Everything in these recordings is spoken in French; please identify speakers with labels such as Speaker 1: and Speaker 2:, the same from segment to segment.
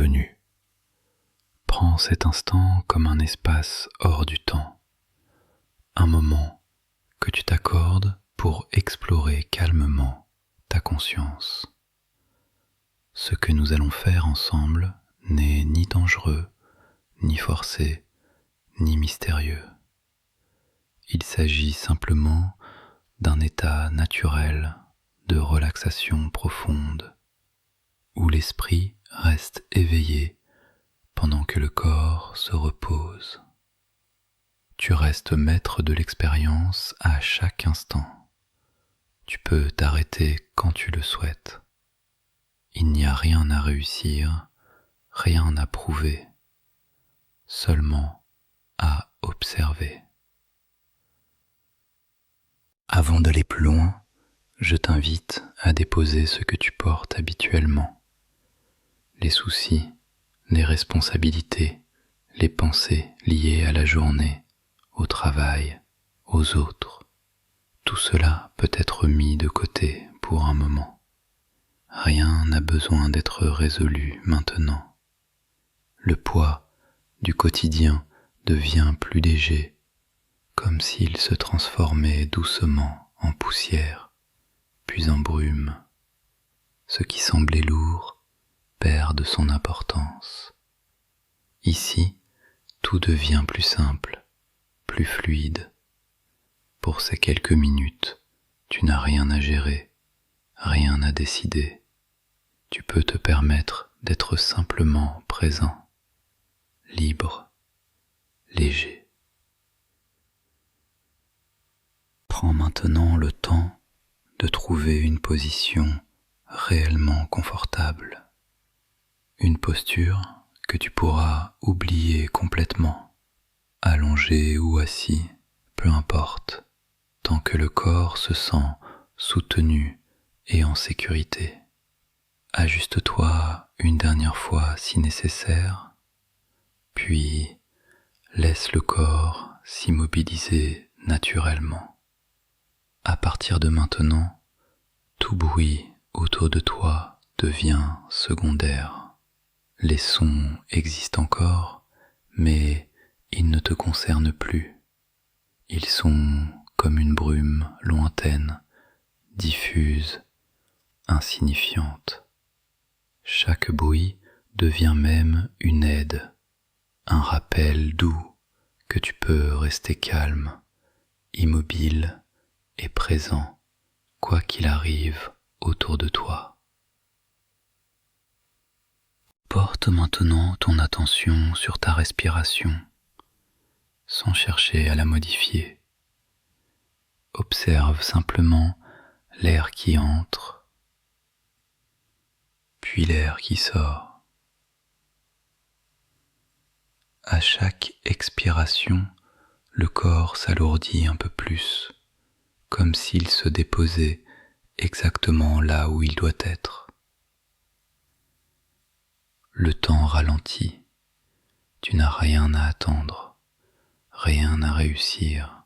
Speaker 1: bienvenue. Prends cet instant comme un espace hors du temps, un moment que tu t'accordes pour explorer calmement ta conscience. Ce que nous allons faire ensemble n'est ni dangereux, ni forcé, ni mystérieux. Il s'agit simplement d'un état naturel de relaxation profonde, où l'esprit reste éveillé pendant que le corps se repose. Tu restes maître de l'expérience à chaque instant. Tu peux t'arrêter quand tu le souhaites. Il n'y a rien à réussir, rien à prouver, seulement à observer. Avant d'aller plus loin, je t'invite à déposer ce que tu portes habituellement. Les soucis, les responsabilités, les pensées liées à la journée, au travail, aux autres. Tout cela peut être mis de côté pour un moment. Rien n'a besoin d'être résolu maintenant. Le poids du quotidien devient plus léger, comme s'il se transformait doucement en poussière, puis en brume. Ce qui semblait lourd perd de son importance. Ici, tout devient plus simple, plus fluide. Pour ces quelques minutes, tu n'as rien à gérer, rien à décider. Tu peux te permettre d'être simplement présent, libre, léger. Prends maintenant le temps de trouver une position réellement confortable, une posture que tu pourras oublier complètement, allongé ou assis, peu importe, tant que le corps se sent soutenu et en sécurité. Ajuste-toi une dernière fois si nécessaire, puis laisse le corps s'immobiliser naturellement. À partir de maintenant, tout bruit autour de toi devient secondaire. Les sons existent encore, mais ils ne te concernent plus. Ils sont comme une brume lointaine, diffuse, insignifiante. Chaque bruit devient même une aide, un rappel doux que tu peux rester calme, immobile et présent, quoi qu'il arrive autour de toi. Porte maintenant ton attention sur ta respiration, sans chercher à la modifier. Observe simplement l'air qui entre, puis l'air qui sort. À chaque expiration, le corps s'alourdit un peu plus, comme s'il se déposait exactement là où il doit être. Le temps ralentit, tu n'as rien à attendre, rien à réussir,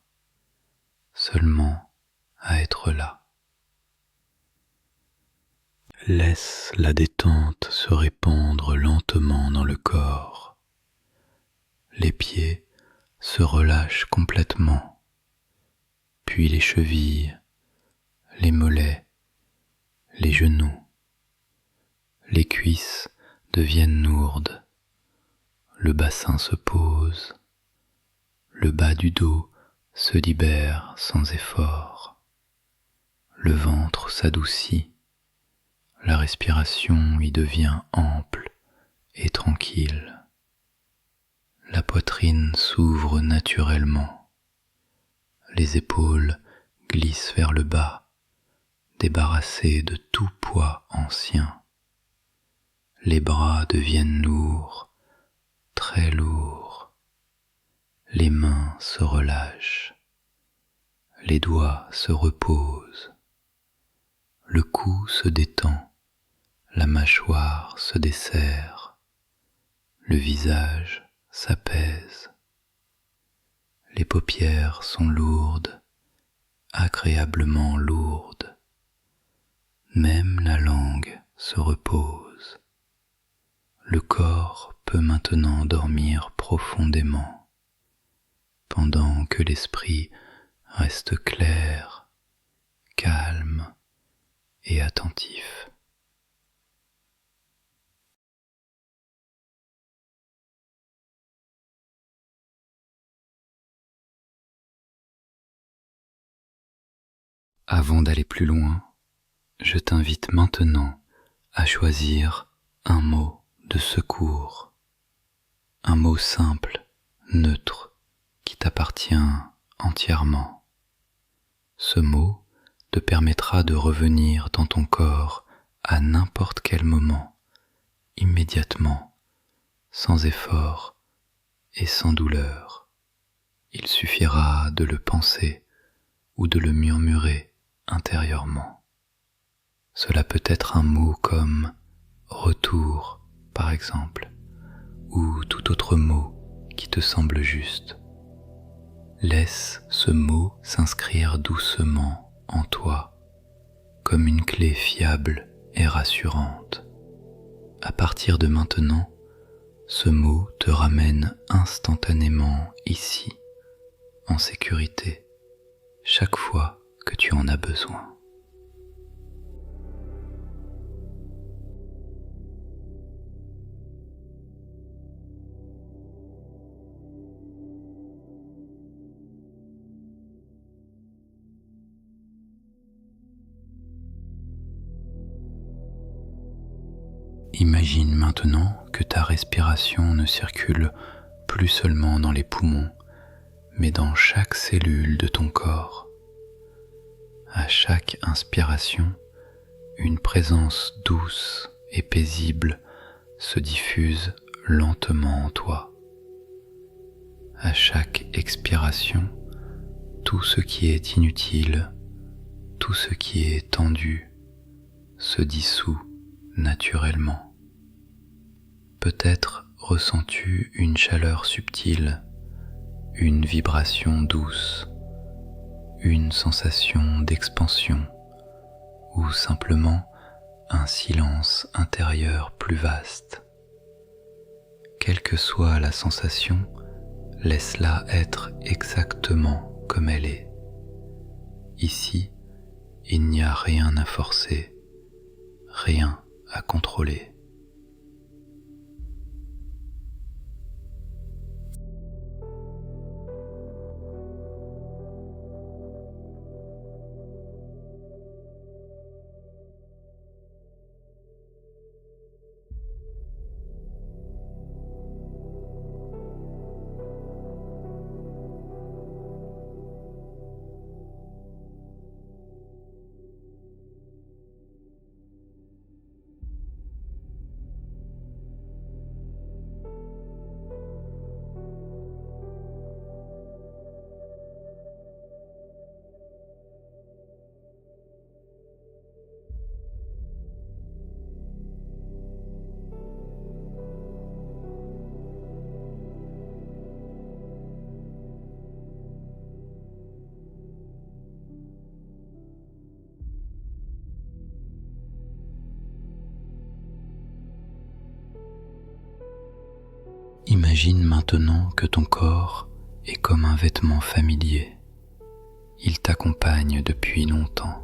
Speaker 1: seulement à être là. Laisse la détente se répandre lentement dans le corps. Les pieds se relâchent complètement, puis les chevilles, les mollets, les genoux, les cuisses deviennent lourdes, le bassin se pose, le bas du dos se libère sans effort, le ventre s'adoucit, la respiration y devient ample et tranquille. La poitrine s'ouvre naturellement, les épaules glissent vers le bas, débarrassées de tout poids ancien. Les bras deviennent lourds, très lourds. Les mains se relâchent, les doigts se reposent. Le cou se détend, la mâchoire se desserre, le visage s'apaise. Les paupières sont lourdes, agréablement lourdes. Même la langue se repose. le corps peut maintenant dormir profondément, pendant que l'esprit reste clair, calme et attentif. Avant d'aller plus loin, je t'invite maintenant à choisir un mot de secours, un mot simple, neutre, qui t'appartient entièrement. Ce mot te permettra de revenir dans ton corps à n'importe quel moment, immédiatement, sans effort et sans douleur. Il suffira de le penser ou de le murmurer intérieurement. Cela peut être un mot comme retour, par exemple, ou tout autre mot qui te semble juste. Laisse ce mot s'inscrire doucement en toi, comme une clé fiable et rassurante. À partir de maintenant, ce mot te ramène instantanément ici, en sécurité, chaque fois que tu en as besoin. Imagine maintenant que ta respiration ne circule plus seulement dans les poumons, mais dans chaque cellule de ton corps. À chaque inspiration, une présence douce et paisible se diffuse lentement en toi. À chaque expiration, tout ce qui est inutile, tout ce qui est tendu, se dissout naturellement. Peut-être ressens-tu une chaleur subtile, une vibration douce, une sensation d'expansion ou simplement un silence intérieur plus vaste. Quelle que soit la sensation, laisse-la être exactement comme elle est. Ici, il n'y a rien à forcer, rien à contrôler. Imagine maintenant que ton corps est comme un vêtement familier. Il t'accompagne depuis longtemps.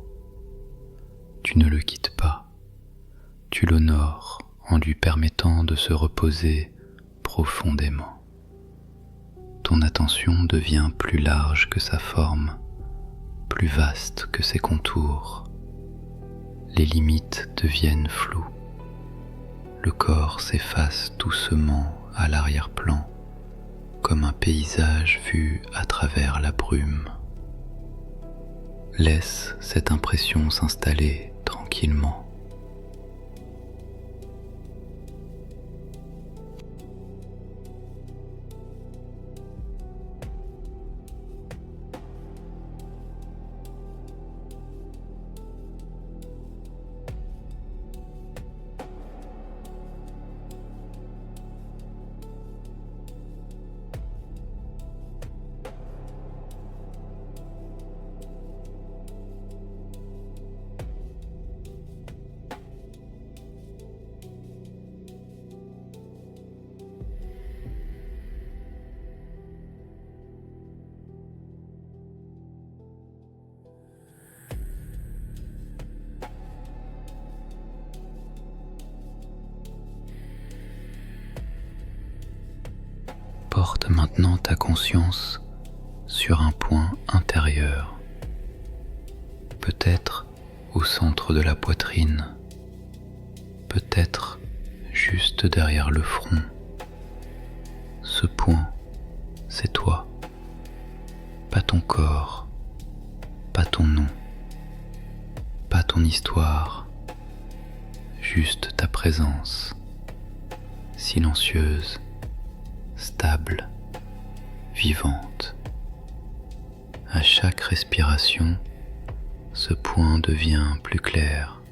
Speaker 1: Tu ne le quittes pas. Tu l'honores en lui permettant de se reposer profondément. Ton attention devient plus large que sa forme, plus vaste que ses contours. Les limites deviennent floues. Le corps s'efface doucement à l'arrière-plan, comme un paysage vu à travers la brume. Laisse cette impression s'installer tranquillement. Porte maintenant ta conscience sur un point intérieur, peut-être au centre de la poitrine, peut-être juste derrière le front. Ce point, c'est toi, pas ton corps, pas ton nom, pas ton histoire, juste ta présence, silencieuse, stable, vivante. À chaque respiration, ce point devient plus clair,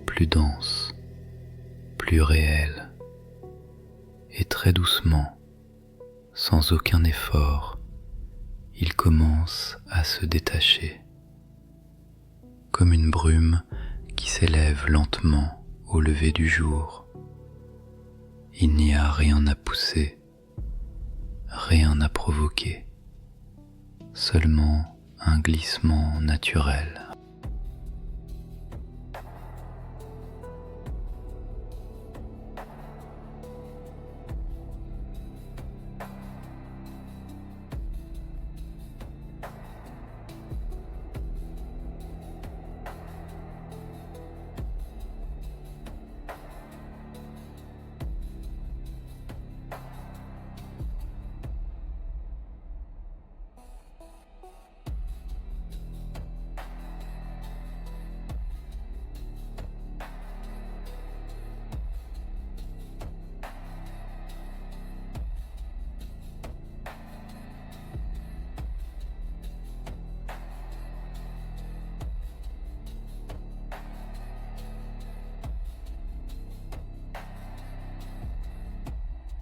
Speaker 1: plus dense, plus réel, et très doucement, sans aucun effort, il commence à se détacher, comme une brume qui s'élève lentement au lever du jour. Il n'y a rien à pousser, rien à provoquer, seulement un glissement naturel.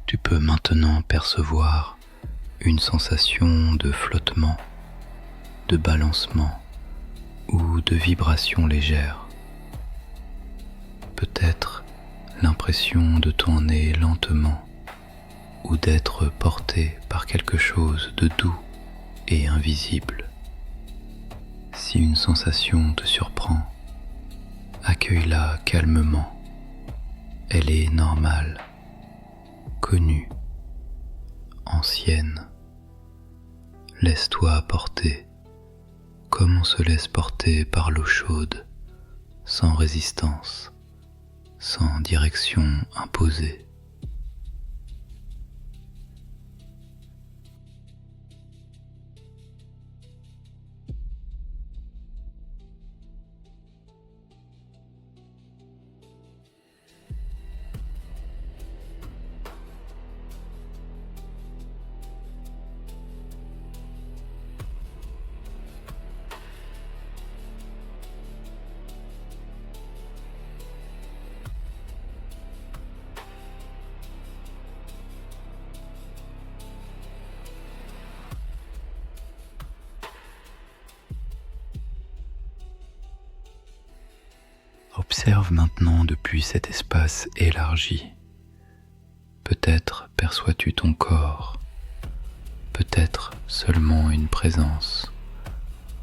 Speaker 1: Tu peux maintenant percevoir une sensation de flottement, de balancement ou de vibration légère. Peut-être l'impression de tourner lentement ou d'être porté par quelque chose de doux et invisible. Si une sensation te surprend, accueille-la calmement. Elle est normale, connue, ancienne. Laisse-toi porter, comme on se laisse porter par l'eau chaude, sans résistance, sans direction imposée. Observe maintenant depuis cet espace élargi. Peut-être perçois-tu ton corps, peut-être seulement une présence,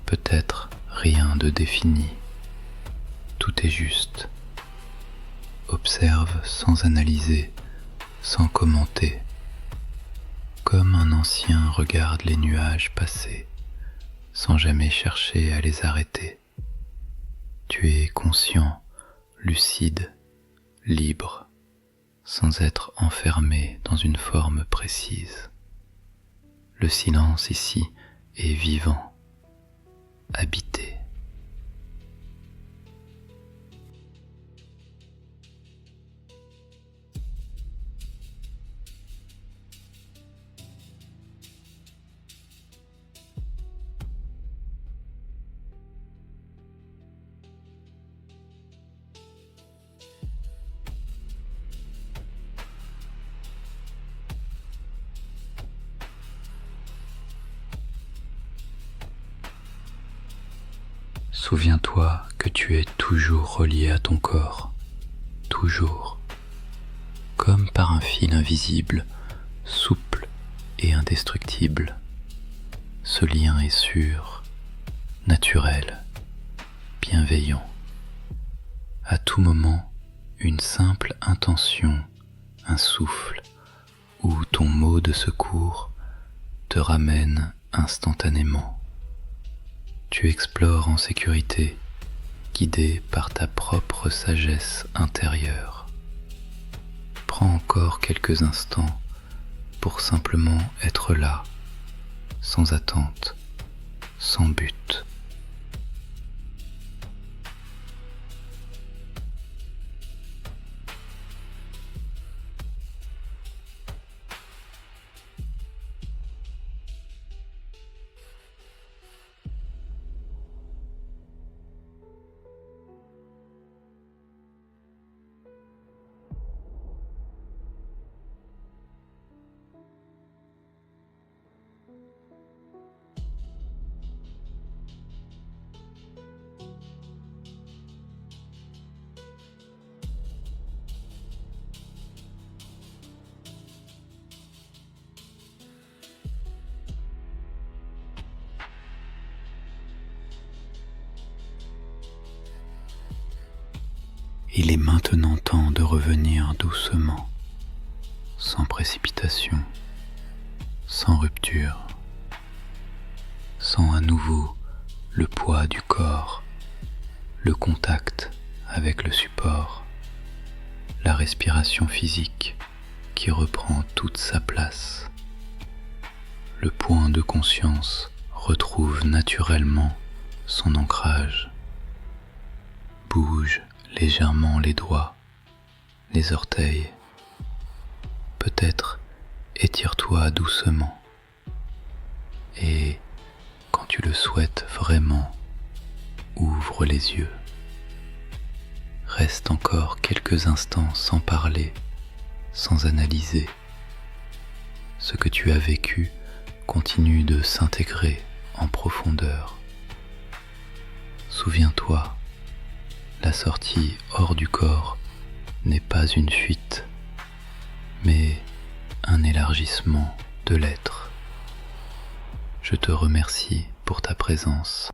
Speaker 1: peut-être rien de défini. Tout est juste. Observe sans analyser, sans commenter, comme un ancien regarde les nuages passer, sans jamais chercher à les arrêter. Tu es conscient, lucide, libre, sans être enfermé dans une forme précise. Le silence ici est vivant, habité. Souviens-toi que tu es toujours relié à ton corps, toujours, comme par un fil invisible, souple et indestructible. Ce lien est sûr, naturel, bienveillant. À tout moment, une simple intention, un souffle où ton mot de secours te ramène instantanément. Tu explores en sécurité, guidé par ta propre sagesse intérieure. Prends encore quelques instants pour simplement être là, sans attente, sans but. Il est maintenant temps de revenir doucement, sans précipitation, sans rupture, sans à nouveau le poids du corps, le contact avec le support, la respiration physique qui reprend toute sa place. Le point de conscience retrouve naturellement son ancrage. Bouge légèrement les doigts, les orteils. Peut-être étire-toi doucement. Et quand tu le souhaites vraiment, ouvre les yeux. Reste encore quelques instants sans parler, sans analyser. Ce que tu as vécu continue de s'intégrer en profondeur. Souviens-toi, la sortie hors du corps n'est pas une fuite, mais un élargissement de l'être. Je te remercie pour ta présence.